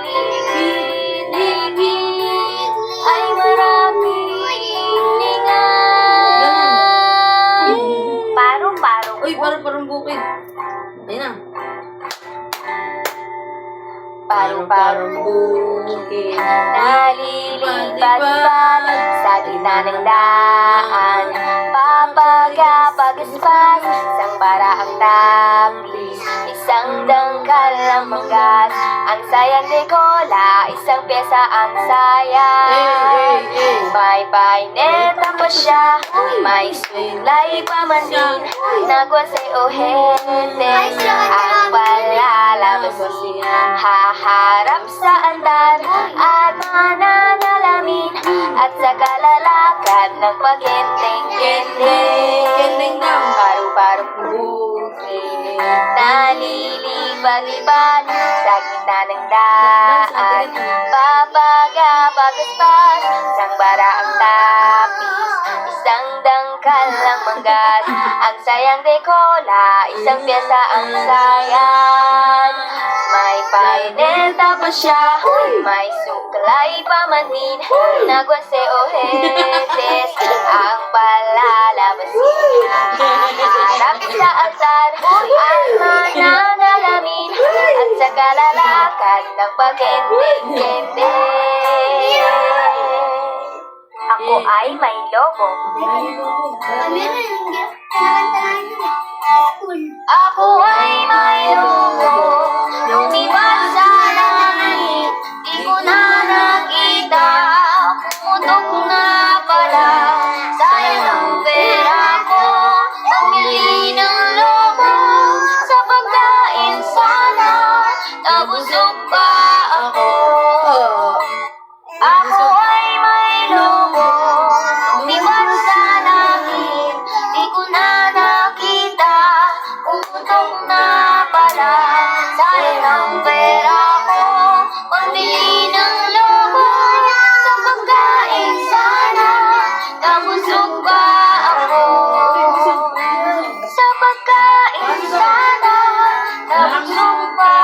paligid ay maraming lingan. Parong-parong. Uy, parang bukid. Ayun na. Parong-parong bukid nalilipat-lipat sa gitna ng daan. Papagapag-aspas, isang baraang tapis, isang dangkal ng manggas. Ang sayang de cola, isang pyesa ang sayang. May paineta pa siya, may sulay pa man din, nagwasay ojete. Ang palalabas haharap sa andar at mananalamin at sa kalalakad ng pagkenteng-kenteng. Paru-parong bukid nalilipat-lipat sa gitna ng daan. Papagapag-aspas, isang baraang tapis, isang dangkal ng manggas. Ang sayang de cola, isang pyesa ang sayang. May paineta pa siya, may suklay pa man din, nagwase ojetes. Ang palalabasin, haharap sa altar at mananalamin at sa kalalakad ng pagkenteng-kenteng. Ako ay may lobo. Ako ay may lobo, lumipat sa langit, di ko na nakita, pumutok na pala, sayang ang pera ko, pumili ng lobo, sa pagkain sana, nabusog pa ako. Ako ay may lobo, lumipat sa langit, di ko na nakita, pumutok na pala, sayang ang pera ko, pambili ng lobo, sa pagkain sana, nabusog pa ako. Sa pagkain sana, nabusog pa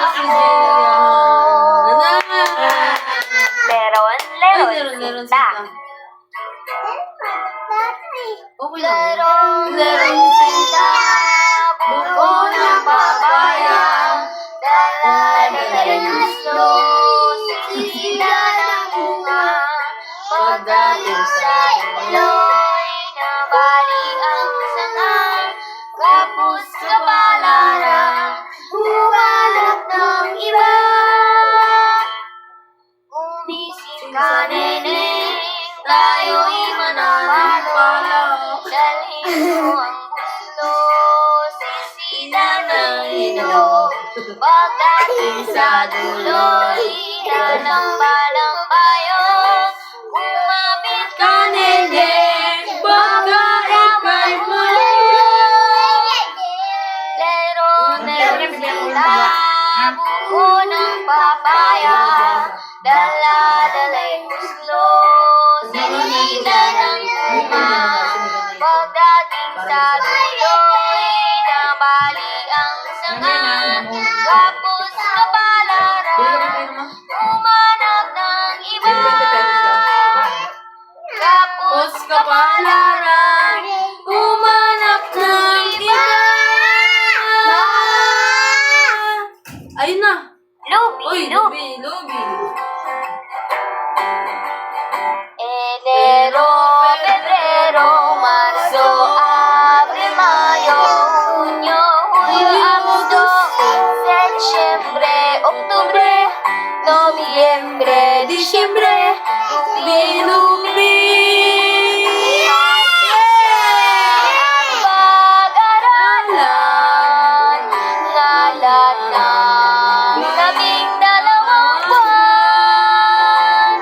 ako. Leron, sila. Okay lang. Leron sila, buko ng papaya, dala-dala ng gusto, sisila ng bunga, pagdating sa tuloy, nabali ang sanga, kapos kapalarang, humanap ng iba. Umisip ka, neneng, tayo'y mananalo, dalhin mo ang gusto, sisila ng ino. Pagdating sa duloy, nanambalang payo, umapit ka, neneng, baka ika'y muloy. Leron sila, buko ng papaya, dala-dala'y gusto, sinila ng bunga. Pagdating sa duloy, nabali ang sanga, kapos kapalarang, umanap ng iba. Kapos kapalarang, umanap ng iba. Ayun na. Uy, Lubi. Lubi. Enero, Febrero, Marzo, Abril, Mayo, Junio, Julio, Agosto, Septiembre, Octubre, Nobyembre, Disyembre, Lubi. Ang pag-aralan, ngalan ng 12 buwan.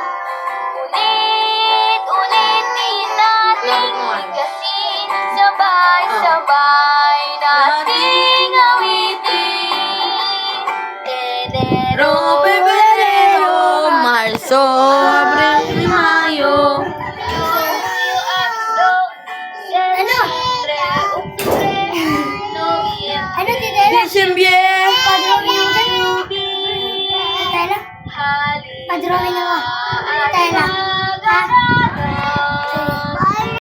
Ulit-ulitin natin, higgasin, sabay-sabay nating awitin. Enero, Febrero, Marzo, Abril, Mayo. Julio, Agosto, Septiembre, Octubre, Nobyembre, Disyembre. halina Pa-drawing ako. at Tayo na. mag-aral.